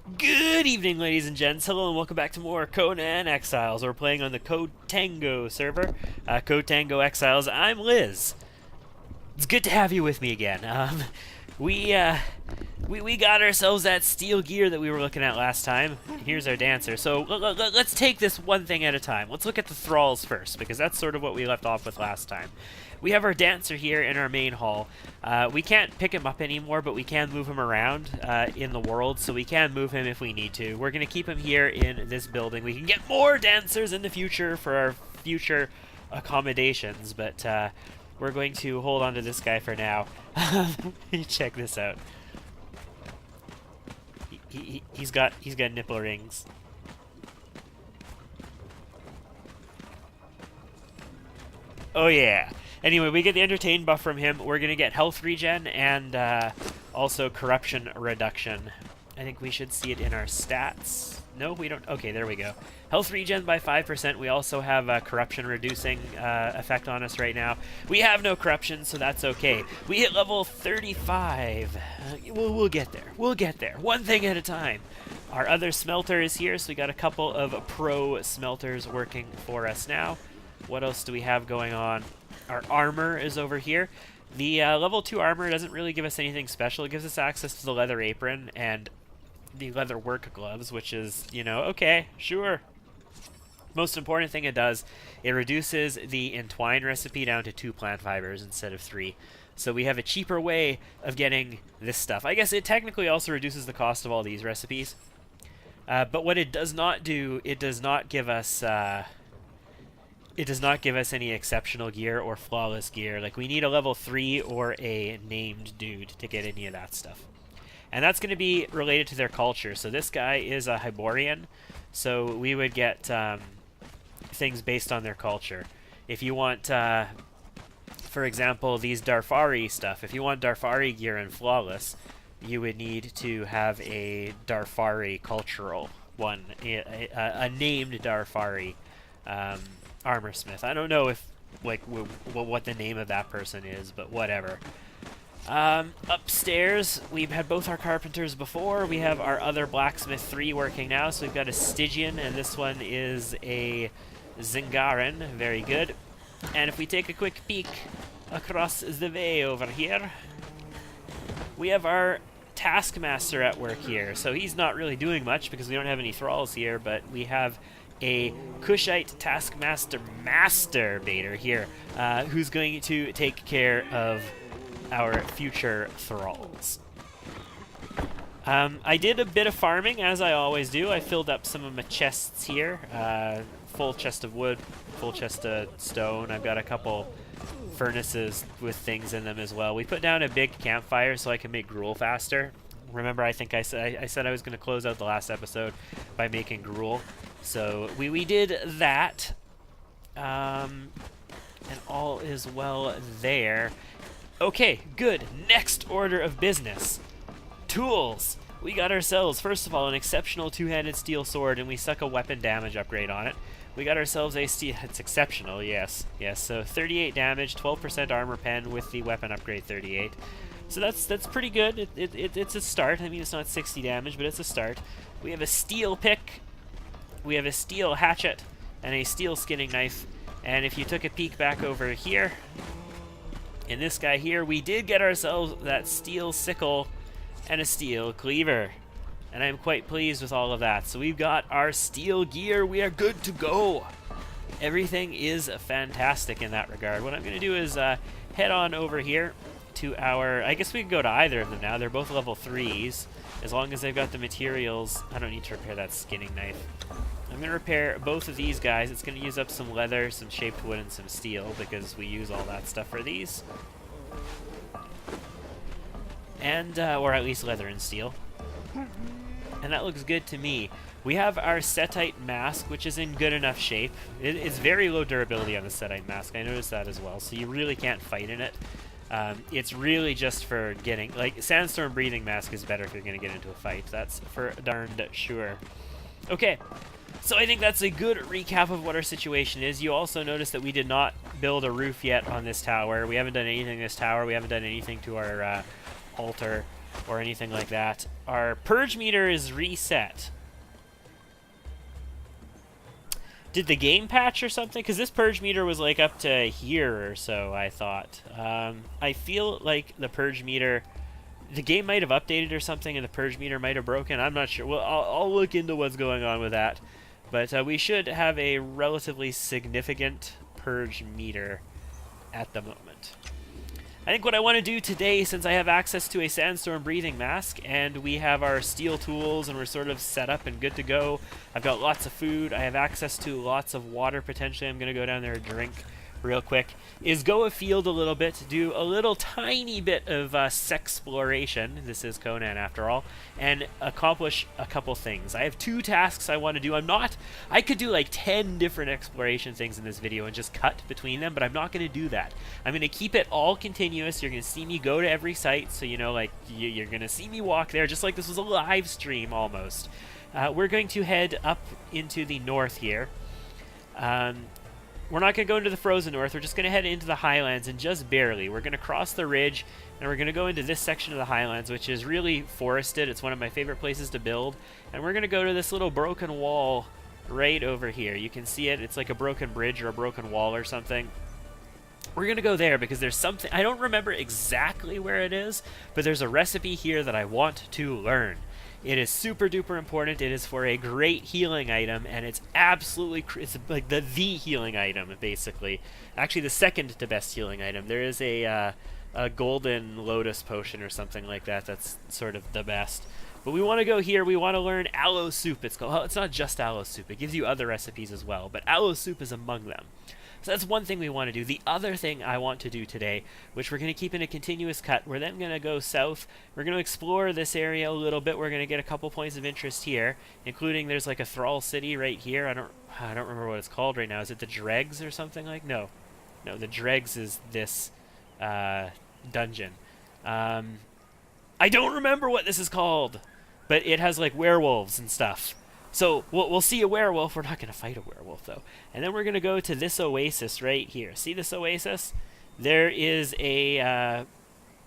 Good evening, ladies and gents. Hello, and welcome back to more Conan Exiles. We're playing on the Code Tango server, Code Tango Exiles. I'm Liz. It's good to have you with me again. We, uh, we got ourselves that steel gear that we were looking at last time. Here's our dancer. So let's take this one thing at a time. Let's look at the thralls first, because that's sort of what we left off with last time. We have our dancer here in our main hall. We can't pick him up anymore, but we can move him around in the world, so we can move him if we need to. We're going to keep him here in this building. We can get more dancers in the future for our future accommodations, but we're going to hold on to this guy for now. Check this out. He's got nipple rings. Oh yeah. Anyway, we get the entertain buff from him. We're gonna get health regen and also corruption reduction. I think we should see it in our stats. No, we don't. Okay, there we go. Health regen by 5%. We also have a corruption reducing effect on us right now. We have no corruption, so that's okay. We hit level 35. We'll get there. We'll get there. One thing at a time. Our other smelter is here, so we got a couple of pro smelters working for us now. What else do we have going on? Our armor is over here. The level 2 armor doesn't really give us anything special. It gives us access to the leather apron and the leather work gloves, which is, you know, okay, sure. Most important thing it does, it reduces the entwine recipe down to 2 plant fibers instead of 3. So we have a cheaper way of getting this stuff. I guess it technically also reduces the cost of all these recipes. But what it does not do, it does not give us any exceptional gear or flawless gear. Like, we need a level 3 or a named dude to get any of that stuff. And that's going to be related to their culture. So this guy is a Hyborian, so we would get things based on their culture. If you want, for example, these Darfari stuff, if you want Darfari gear and flawless, you would need to have a Darfari cultural one, a named Darfari armor smith. I don't know if, like, what the name of that person is, but whatever. Upstairs, we've had both our carpenters before. We have our other blacksmith 3 working now, so we've got a Stygian, and this one is a Zingaran. Very good. And if we take a quick peek across the way over here, we have our Taskmaster at work here. So he's not really doing much because we don't have any thralls here, but we have a Kushite Taskmaster Masturbator here, who's going to take care of our future thralls. I did a bit of farming, as I always do. I filled up some of my chests here. Full chest of wood, full chest of stone. I've got a couple furnaces with things in them as well. We put down a big campfire so I can make gruel faster. Remember, I think I said I was going to close out the last episode by making gruel. So we did that. And all is well there. Okay, good. Next order of business. Tools. We got ourselves, first of all, an exceptional 2-handed steel sword, and we stuck a weapon damage upgrade on it. We got ourselves a steel... It's exceptional, yes. Yes, so 38 damage, 12% armor pen with the weapon upgrade 38. So that's pretty good. It's a start. I mean, it's not 60 damage, but it's a start. We have a steel pick. We have a steel hatchet and a steel skinning knife. And if you took a peek back over here, in this guy here, we did get ourselves that steel sickle and a steel cleaver. And I'm quite pleased with all of that. So we've got our steel gear. We are good to go. Everything is fantastic in that regard. What I'm going to do is head on over here to our... I guess we can go to either of them now. They're both level 3s. As long as they've got the materials. I don't need to repair that skinning knife. I'm going to repair both of these guys. It's going to use up some leather, some shaped wood, and some steel, because we use all that stuff for these. And, or at least leather and steel. And that looks good to me. We have our Setite mask, which is in good enough shape. It's very low durability on the Setite mask. I noticed that as well, so you really can't fight in it. It's really just for getting... Like, Sandstorm Breathing Mask is better if you're going to get into a fight. That's for darned sure. Okay. So I think that's a good recap of what our situation is. You also notice that we did not build a roof yet on this tower. We haven't done anything to this tower. We haven't done anything to our altar. or anything like that. Our purge meter is reset. Did the game patch or something? Because this purge meter was like up to here or so, I thought. I feel like the purge meter, the game might have updated or something and the purge meter might have broken. I'm not sure. Well, I'll look into what's going on with that. But we should have a relatively significant purge meter at the moment. I think what I want to do today, since I have access to a sandstorm breathing mask and we have our steel tools and we're sort of set up and good to go, I've got lots of food, I have access to lots of water potentially, I'm going to go down there and drink real quick, is go afield a little bit, do a little tiny bit of sexploration, this is Conan after all, and accomplish a couple things. I have 2 tasks I want to do. I could do like 10 different exploration things in this video and just cut between them, but I'm not going to do that. I'm going to keep it all continuous. You're going to see me go to every site, so you know, like, you're going to see me walk there, just like this was a live stream almost. We're going to head up into the north here. We're not going to go into the frozen north, we're just going to head into the highlands, and just barely. We're going to cross the ridge, and we're going to go into this section of the highlands, which is really forested. It's one of my favorite places to build. And we're going to go to this little broken wall right over here. You can see it. It's like a broken bridge or a broken wall or something. We're going to go there because there's something, I don't remember exactly where it is, but there's a recipe here that I want to learn. It is super duper important. It is for a great healing item, and it's absolutely, it's like the healing item, basically. Actually, the second to best healing item. There is a golden lotus potion or something like that that's sort of the best. But we want to go here. We want to learn aloe soup. It's called. Well, it's not just aloe soup. It gives you other recipes as well, but aloe soup is among them. So that's one thing we want to do. The other thing I want to do today, which we're going to keep in a continuous cut, we're then going to go south. We're going to explore this area a little bit. We're going to get a couple points of interest here, including there's like a thrall city right here. I don't remember what it's called right now. Is it the Dregs or something like? No, the Dregs is this dungeon. I don't remember what this is called, but it has like werewolves and stuff. So we'll see a werewolf. We're not going to fight a werewolf, though. And then we're going to go to this oasis right here. See this oasis? There is a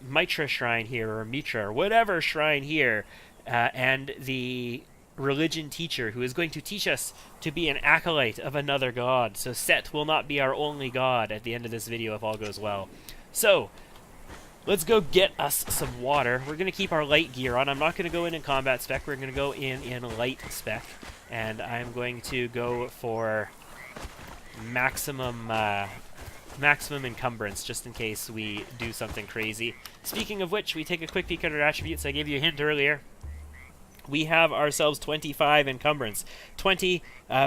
Mitra shrine here, or Mitra, or whatever shrine here, and the religion teacher who is going to teach us to be an acolyte of another god. So Set will not be our only god at the end of this video if all goes well. So let's go get us some water. We're going to keep our light gear on. I'm not going to go in combat spec. We're going to go in light spec. And I'm going to go for maximum encumbrance, just in case we do something crazy. Speaking of which, we take a quick peek at our attributes. I gave you a hint earlier. We have ourselves 25 encumbrance. 20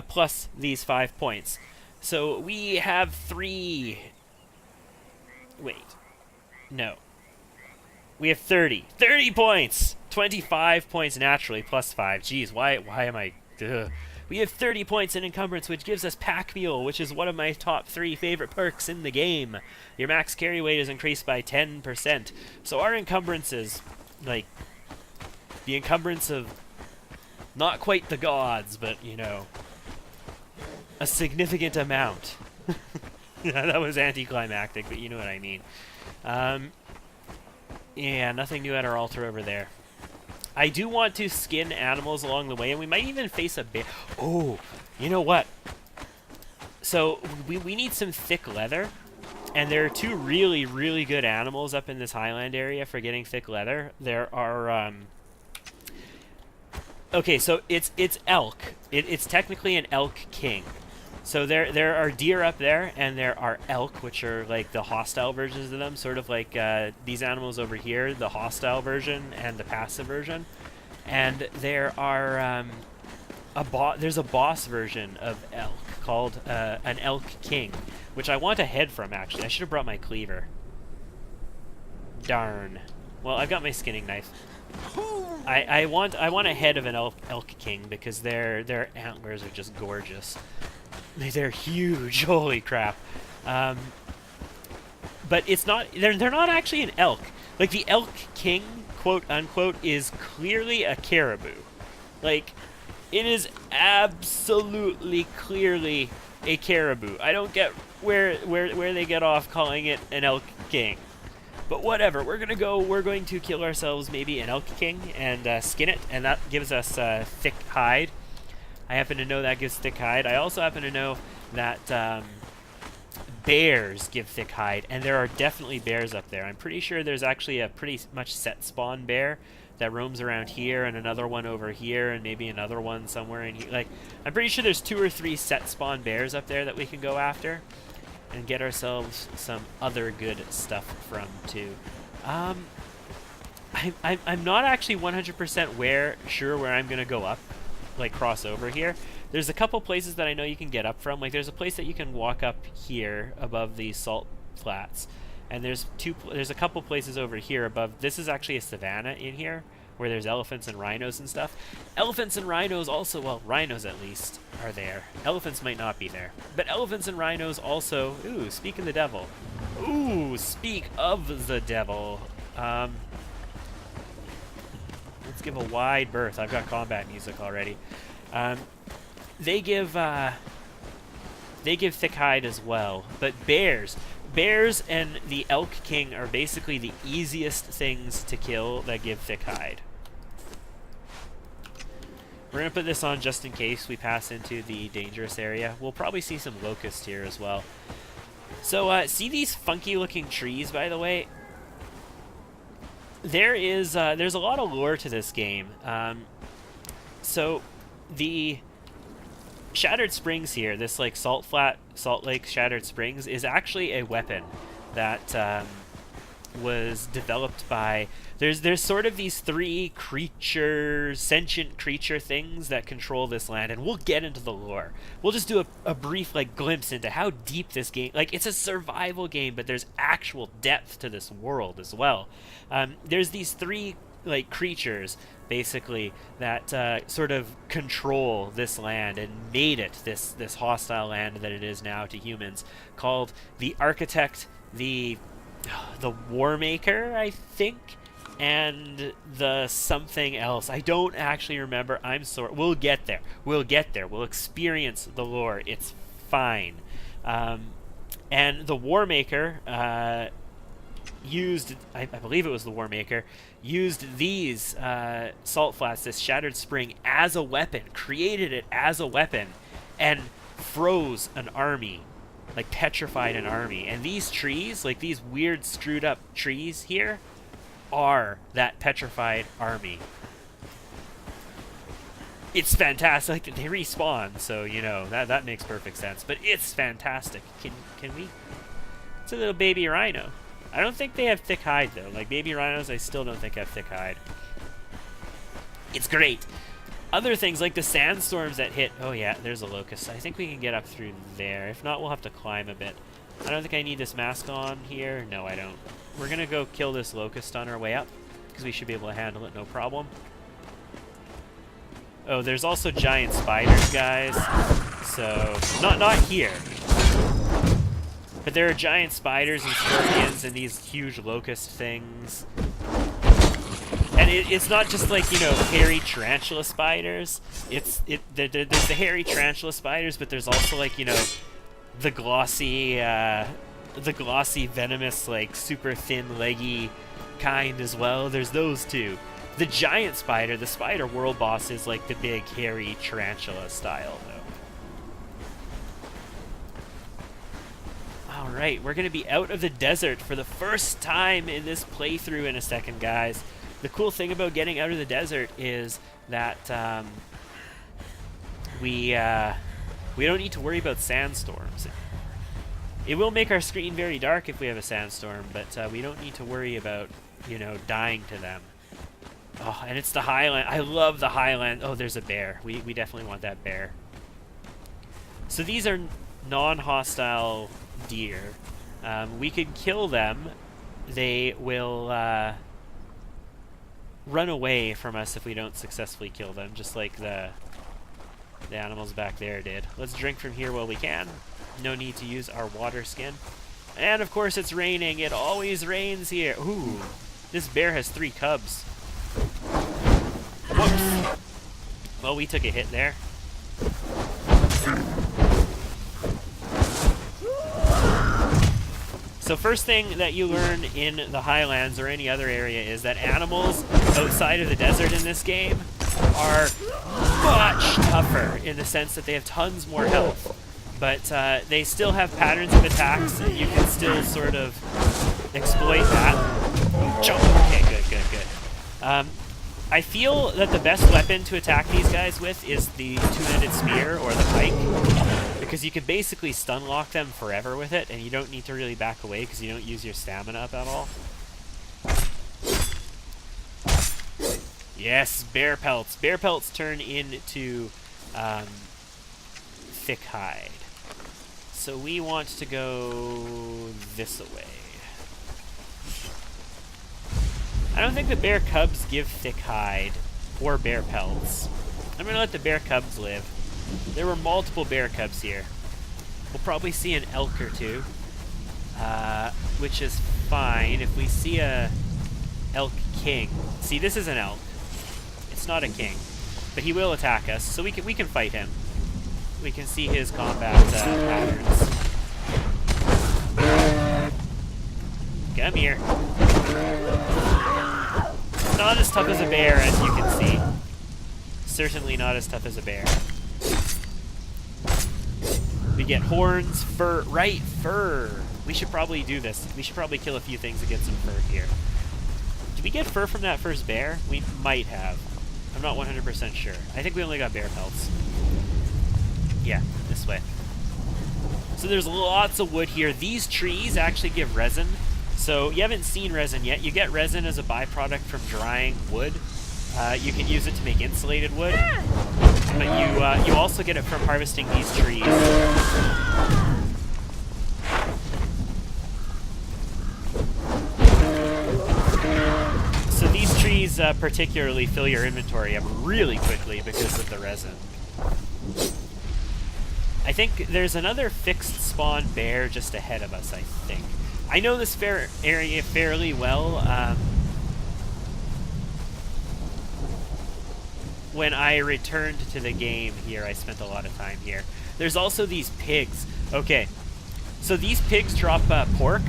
plus these 5 points. So we have 3... Wait. No. We have 30. 30 points! 25 points naturally, plus 5. Jeez, why am I... Ugh. We have 30 points in encumbrance, which gives us Pack Mule, which is one of my top 3 favorite perks in the game. Your max carry weight is increased by 10%. So our encumbrance is, like, the encumbrance of not quite the gods, but, you know, a significant amount. Yeah, that was anticlimactic, but you know what I mean. Yeah, nothing new at our altar over there. I do want to skin animals along the way, and we might even face a bear. Oh, you know what? So we need some thick leather, and there are 2 really, really good animals up in this highland area for getting thick leather. There are, okay, so it's elk. It's technically an elk king. So there are deer up there, and there are elk, which are like the hostile versions of them, sort of like these animals over here, the hostile version and the passive version. And there are there's a boss version of elk called an elk king, which I want a head from, actually. I should have brought my cleaver. Darn. Well, I've got my skinning knife. I want a head of an elk king because their antlers are just gorgeous. They're huge. Holy crap. But it's not, they're not actually an elk. Like, the elk king, quote unquote, is clearly a caribou. Like, it is absolutely clearly a caribou. I don't get where they get off calling it an elk king. But whatever, we're going to kill ourselves maybe an elk king and skin it, and that gives us thick hide. I happen to know that gives thick hide. I also happen to know that bears give thick hide, and there are definitely bears up there. I'm pretty sure there's actually a pretty much set spawn bear that roams around here, and another one over here, and maybe another one somewhere in here. Like, I'm pretty sure there's 2 or 3 set spawn bears up there that we can go after and get ourselves some other good stuff from too. I'm not actually 100% sure where I'm gonna go up, like cross over here. There's a couple places that I know you can get up from. Like, there's a place that you can walk up here above these salt flats, and there's a couple places over here above. This is actually a savanna in here where there's elephants and rhinos and stuff. Elephants and rhinos also, well, rhinos at least are there. Elephants might not be there, but elephants and rhinos also. Ooh, speak of the devil. Ooh, speak of the devil. Let's give a wide berth. I've got combat music already. They give thick hide as well, but bears and the elk king are basically the easiest things to kill that give thick hide. We're gonna put this on just in case we pass into the dangerous area. We'll probably see some locusts here as well. So see these funky looking trees, by the way? There's a lot of lore to this game. So the Shattered Springs here, this like salt lake Shattered Springs, is actually a weapon that was developed by. There's sort of these 3 sentient creature things that control this land, and we'll get into the lore. We'll just do a brief like glimpse into how deep this game. Like, it's a survival game, but there's actual depth to this world as well. There's these 3 like creatures basically that sort of control this land and made it this hostile land that it is now to humans, called the Architect, the War Maker, I think, and the something else. I don't actually remember. I'm sorry. We'll get there. We'll experience the lore. It's fine. And the War Maker used, I believe it was the War Maker, used these salt flats, this Shattered Spring, as a weapon, created it as a weapon, and froze an army, like petrified an army. And these trees, like these weird screwed up trees here, are that petrified army. It's fantastic. Like, they respawn, so you know that makes perfect sense. But it's fantastic. Can we? It's a little baby rhino. I don't think they have thick hide though. Like, baby rhinos, I still don't think have thick hide. It's great. Other things like the sandstorms that hit. Oh yeah, there's a locust. I think we can get up through there. If not, we'll have to climb a bit. I don't think I need this mask on here. No, I don't. We're gonna go kill this locust on our way up, because we should be able to handle it no problem. Oh, there's also giant spiders, guys. So, not here. But there are giant spiders and scorpions and these huge locust things. And it's not just like, you know, hairy tarantula spiders. There's the hairy tarantula spiders, but there's also, like, you know, the glossy venomous, like, super thin, leggy kind as well. There's those too. The giant spider, the spider world boss, is like the big hairy tarantula style though. Alright, we're going to be out of the desert for the first time in this playthrough in a second, guys. The cool thing about getting out of the desert is that we don't need to worry about sandstorms. It will make our screen very dark if we have a sandstorm, but we don't need to worry about, you know, dying to them. Oh, and it's the highland. I love the highland. Oh, there's a bear. We definitely want that bear. So these are non-hostile deer. We could kill them. They will run away from us if we don't successfully kill them, just like the animals back there did. Let's drink from here while we can. No need to use our water skin. And of course it's raining. It always rains here. Ooh, this bear has 3 cubs. Whoops. Well, we took a hit there. So first thing that you learn in the Highlands or any other area is that animals outside of the desert in this game are much tougher in the sense that they have tons more health. But they still have patterns of attacks, and you can still sort of exploit that. Jump! Okay, good. I feel that the best weapon to attack these guys with is the two-handed spear or the pike, because you can basically stun lock them forever with it, and you don't need to really back away because you don't use your stamina up at all. Yes, bear pelts. Bear pelts turn into thick hide. So we want to go this way. I don't think the bear cubs give thick hide or bear pelts. I'm going to let the bear cubs live. There were multiple bear cubs here. We'll probably see an elk or two, which is fine. If we see a elk king, see, this is an elk. It's not a king, but he will attack us, so we can fight him. We can see his combat patterns. Come here. Not as tough as a bear, as you can see. Certainly not as tough as a bear. We get horns, fur, right, fur. We should probably do this. We should probably kill a few things to get some fur here. Did we get fur from that first bear? We might have. I'm not 100% sure. I think we only got bear pelts. Yeah, this way. So there's lots of wood here. These trees actually give resin. So you haven't seen resin yet. You get resin as a byproduct from drying wood. You can use it to make insulated wood. But you also get it from harvesting these trees. So these trees particularly fill your inventory up really quickly because of the resin. I think there's another fixed spawn bear just ahead of us, I think. I know this area fairly well. When I returned to the game here, I spent a lot of time here. There's also these pigs. Okay, so these pigs drop pork,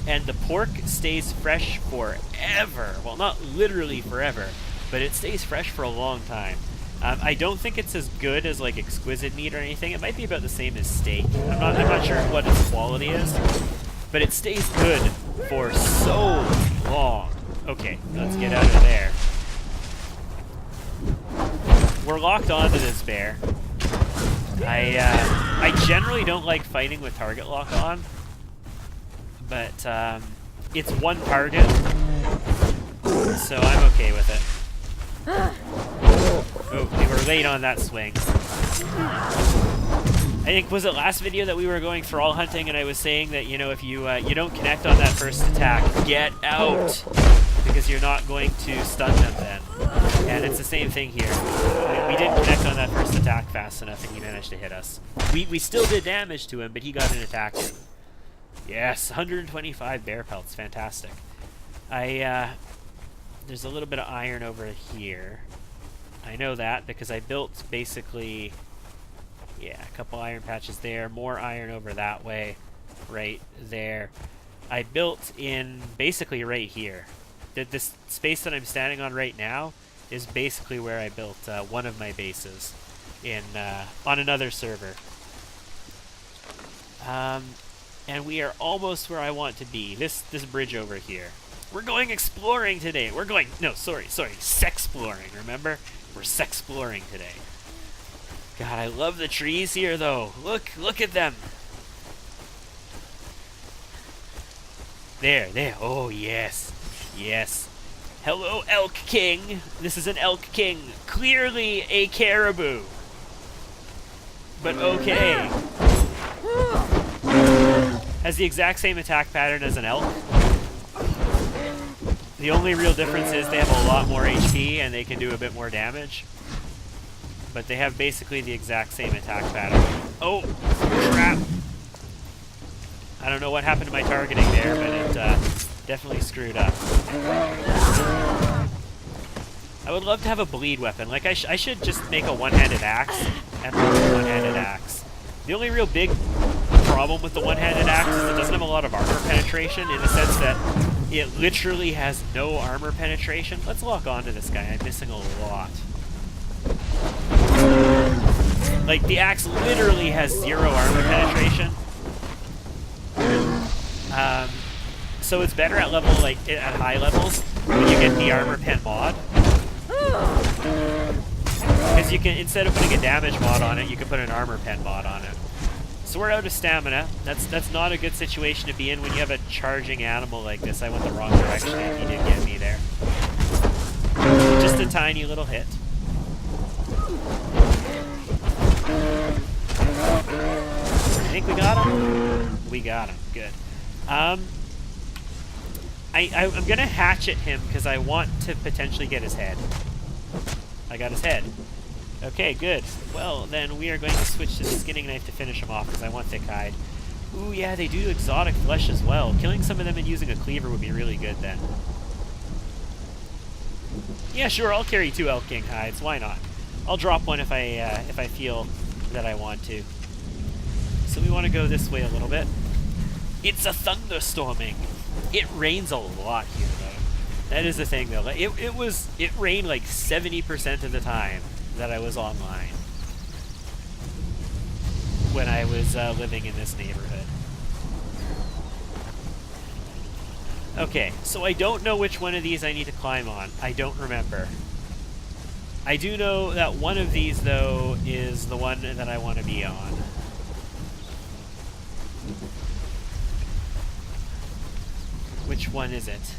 and the pork stays fresh forever. Well, not literally forever, but it stays fresh for a long time. I don't think it's as good as like exquisite meat or anything. It might be about the same as steak. I'm not sure what its quality is, but it stays good for so long. Okay, let's get out of there. We're locked onto this bear. I generally don't like fighting with target lock on, but it's one target, so I'm okay with it. Oh, we were late on that swing. I think, was it last video that we were going thrall hunting and I was saying that, you know, if you don't connect on that first attack, get out, because you're not going to stun them then. And it's the same thing here. We didn't connect on that first attack fast enough and he managed to hit us. We still did damage to him, but he got an attack in. Yes, 125 bear pelts, fantastic. There's a little bit of iron over here. I know that because I built basically, yeah, a couple iron patches there, more iron over that way, right there. I built in basically right here. This space that I'm standing on right now is basically where I built one of my bases in on another server. And we are almost where I want to be. This bridge over here. We're going exploring today. We're going, no, sorry, sexploring, remember? We're sexploring today. God, I love the trees here, though. Look at them. There. Oh, yes. Yes. Hello, Elk King. This is an Elk King. Clearly a caribou. But okay. Has the exact same attack pattern as an elk. The only real difference is they have a lot more HP and they can do a bit more damage. But they have basically the exact same attack pattern. Oh, crap. I don't know what happened to my targeting there, but it definitely screwed up. I would love to have a bleed weapon. Like, I should just make a one-handed axe and roll a one-handed axe. The only real big problem with the one-handed axe is it doesn't have a lot of armor penetration, in the sense that it literally has no armor penetration. Let's lock onto this guy. I'm missing a lot. Like, the axe literally has 0 armor penetration. So it's better at level, like, at high levels when you get the armor pen mod. Because you can, instead of putting a damage mod on it, you can put an armor pen mod on it. So we're out of stamina. That's not a good situation to be in when you have a charging animal like this. I went the wrong direction and he did get me there. Just a tiny little hit. I think we got him. We got him. Good. I'm gonna hatchet him because I want to potentially get his head. I got his head. Okay, good. Well, then we are going to switch to the skinning knife to finish him off because I want thick hide. Ooh, yeah, they do exotic flesh as well. Killing some of them and using a cleaver would be really good then. Yeah, sure, I'll carry 2 Elk King hides. Why not? I'll drop one if I feel that I want to. So we want to go this way a little bit. It's a thunderstorming. It rains a lot here, though. That is the thing, though. It rained like 70% of the time that I was online when I was living in this neighborhood. Okay, so I don't know which one of these I need to climb on. I don't remember. I do know that one of these, though, is the one that I want to be on. Which one is it?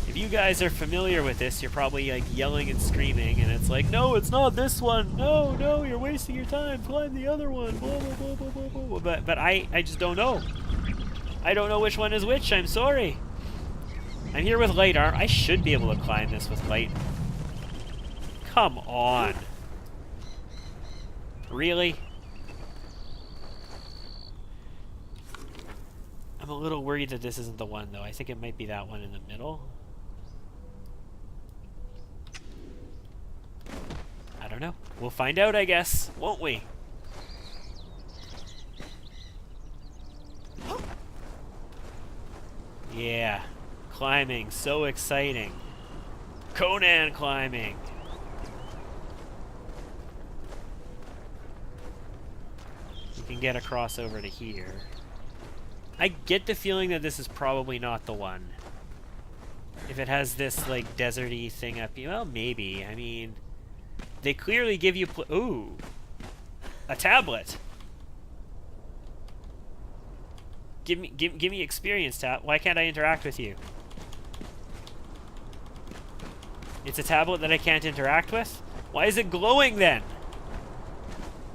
If you guys are familiar with this, you're probably like yelling and screaming, and it's like, no, it's not this one. No, no, you're wasting your time. Climb the other one. Blah, blah, blah, blah, blah, blah. But I just don't know. I don't know which one is which. I'm sorry. I'm here with light armor. I should be able to climb this with light. Come on. Really? I'm a little worried that this isn't the one, though. I think it might be that one in the middle. I don't know. We'll find out, I guess, won't we? Yeah. Climbing. So exciting. Conan climbing. We can get across over to here. I get the feeling that this is probably not the one. If it has this, like, deserty thing up here. Well, maybe. I mean, they clearly give you... Ooh. A tablet. Give me experience, tab. Why can't I interact with you? It's a tablet that I can't interact with? Why is it glowing, then?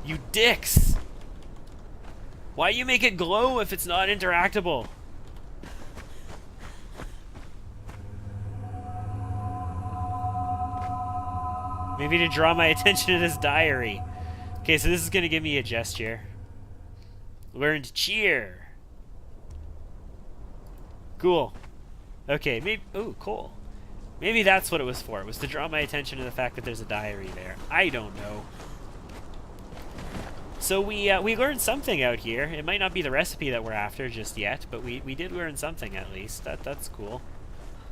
You dicks! Why you make it glow if it's not interactable? Maybe to draw my attention to this diary. Okay, so this is going to give me a gesture. Learned cheer. Cool. Okay, maybe... Ooh, cool. Maybe that's what it was for. It was to draw my attention to the fact that there's a diary there. I don't know. So we learned something out here. It might not be the recipe that we're after just yet, but we did learn something at least. That's cool.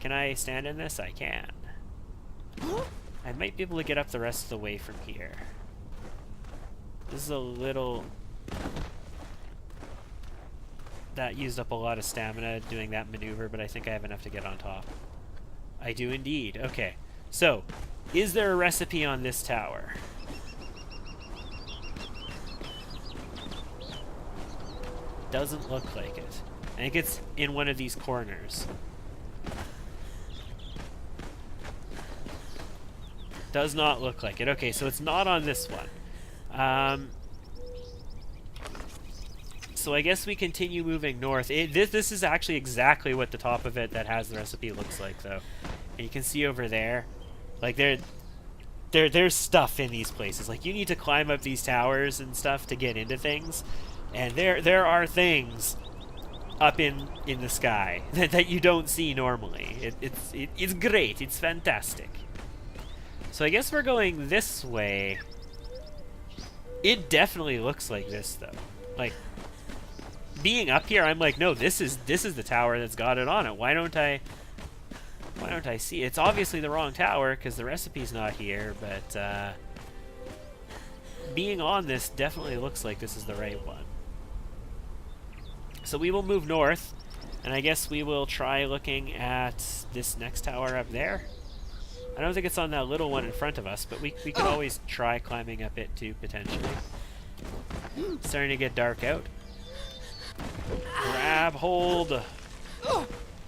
Can I stand in this? I can. I might be able to get up the rest of the way from here. This is a little... That used up a lot of stamina doing that maneuver, but I think I have enough to get on top. I do indeed. Okay. So, is there a recipe on this tower? Doesn't look like it. I think it's in one of these corners. Does not look like it. Okay, so it's not on this one. So I guess we continue moving north. This is actually exactly what the top of it that has the recipe looks like, though. And you can see over there, like there's stuff in these places. Like you need to climb up these towers and stuff to get into things, and there are things up in the sky that you don't see normally. It's great. It's fantastic. So I guess we're going this way. It definitely looks like this, though. Like, being up here, I'm like, no, this is the tower that's got it on it. Why don't I see it? It's obviously the wrong tower because the recipe's not here, but being on this definitely looks like this is the right one. So we will move north, and I guess we will try looking at this next tower up there. I don't think it's on that little one in front of us, but we can always try climbing up it too, potentially. It's starting to get dark out. Grab hold.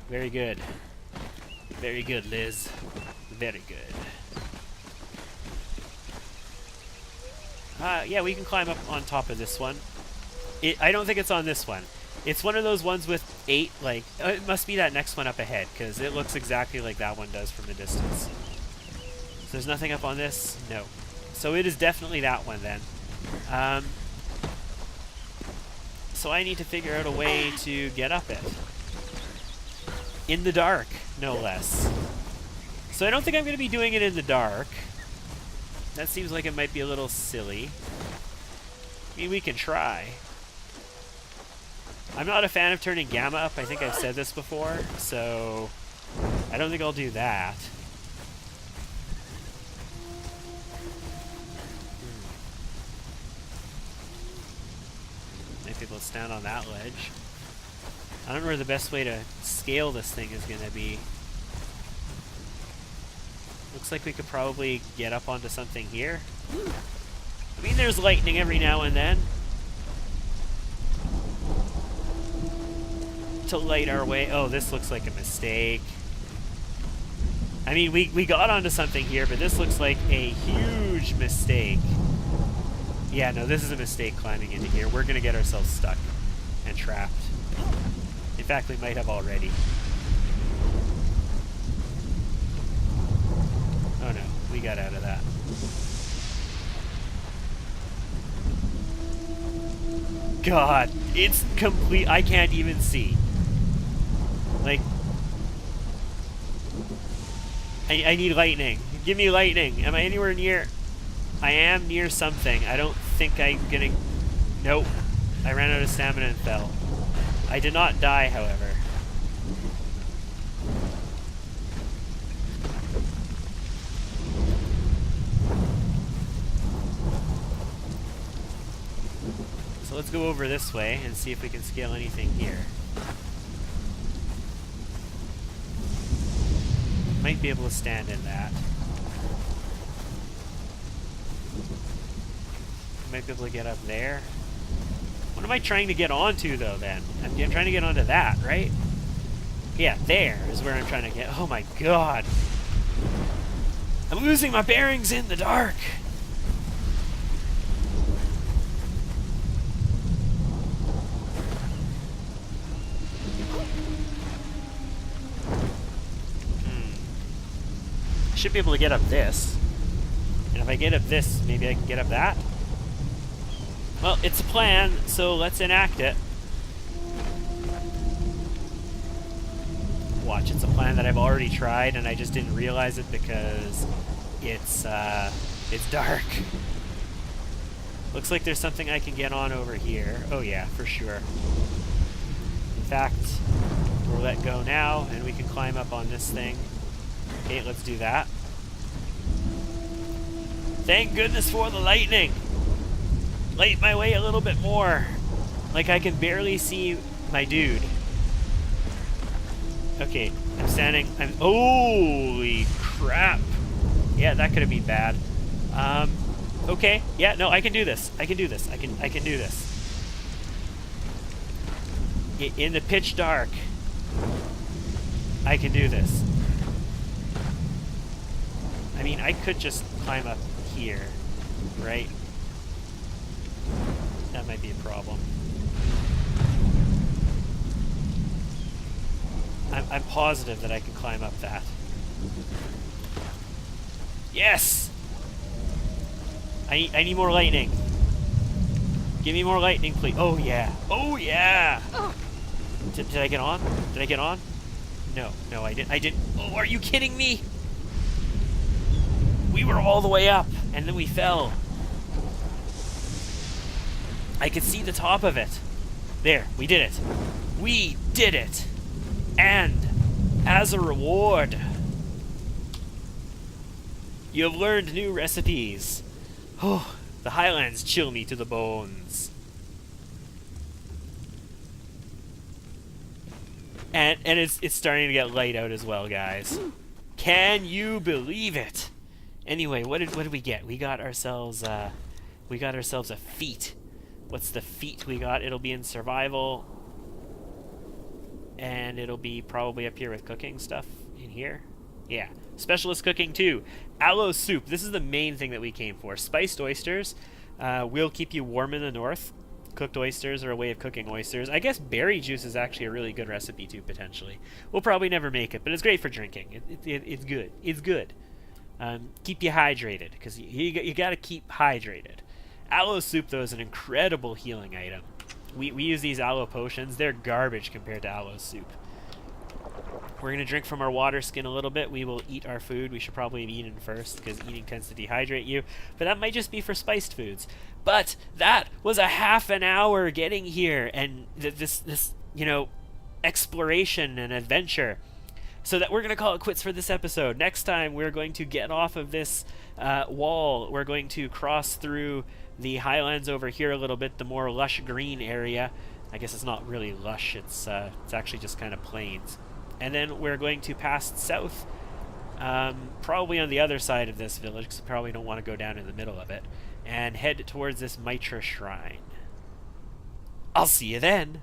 Very good. Very good, Liz. Very good. Yeah, we can climb up on top of this one. I don't think it's on this one. It's one of those ones with 8, like, it must be that next one up ahead, because it looks exactly like that one does from a distance. So there's nothing up on this? No. So it is definitely that one then. So I need to figure out a way to get up it. In the dark, no less. So I don't think I'm going to be doing it in the dark. That seems like it might be a little silly. I mean, we can try. I'm not a fan of turning gamma up. I think I've said this before, so I don't think I'll do that. Might be able to stand on that ledge. I don't know where the best way to scale this thing is going to be. Looks like we could probably get up onto something here. I mean, there's lightning every now and then to light our way. Oh, this looks like a mistake. I mean, we got onto something here, but this looks like a huge mistake. Yeah, no, this is a mistake climbing into here. We're going to get ourselves stuck and trapped. In fact, we might have already. Oh no, we got out of that. God, it's complete. I can't even see. Like, I need lightning. Give me lightning. Am I anywhere near? I am near something. I don't think I'm gonna... Nope. I ran out of stamina and fell. I did not die, however. So let's go over this way and see if we can scale anything here. Might be able to stand in that. Might be able to get up there. What am I trying to get onto, though, then? I'm trying to get onto that, right? Yeah, there is where I'm trying to get... Oh, my God. I'm losing my bearings in the dark. I should be able to get up this. And if I get up this, maybe I can get up that. Well, it's a plan, so let's enact it. Watch, it's a plan that I've already tried, and I just didn't realize it because it's dark. Looks like there's something I can get on over here. Oh yeah, for sure. In fact, we'll let go now, and we can climb up on this thing. Okay, let's do that. Thank goodness for the lightning! Light my way a little bit more. Like I can barely see my dude. Okay, I'm standing. Holy crap! Yeah, that could have been bad. Okay, yeah, no, I can do this. I can do this. I can do this. In the pitch dark, I can do this. I mean, I could just climb up here, right? That might be a problem. I'm positive that I can climb up that. Yes! I need more lightning. Give me more lightning, please. Oh, yeah. Oh, yeah! Did I get on? Did I get on? No, I didn't. Oh, are you kidding me? We were all the way up, and then we fell. I could see the top of it. There, we did it. We did it! And, as a reward, you have learned new recipes. Oh, the Highlands chill me to the bones. And it's starting to get light out as well, guys. Can you believe it? Anyway, what did we get? We got ourselves a feat. What's the feat we got? It'll be in survival, and it'll be probably up here with cooking stuff in here. Yeah, specialist cooking too. Aloe soup. This is the main thing that we came for. Spiced oysters will keep you warm in the north. Cooked oysters are a way of cooking oysters. I guess berry juice is actually a really good recipe too, potentially. We'll probably never make it, but it's great for drinking. It's good. It's good. Keep you hydrated, because you got to keep hydrated. Aloe soup, though, is an incredible healing item. We use these aloe potions. They're garbage compared to aloe soup. We're going to drink from our water skin a little bit. We will eat our food. We should probably have eaten first, because eating tends to dehydrate you. But that might just be for spiced foods. But that was a half an hour getting here, and this you know, exploration and adventure. So that we're going to call it quits for this episode. Next time, we're going to get off of this wall. We're going to cross through the highlands over here a little bit, the more lush green area. I guess it's not really lush. It's actually just kind of plains. And then we're going to pass south, probably on the other side of this village, because we probably don't want to go down in the middle of it, and head towards this Mitra shrine. I'll see you then.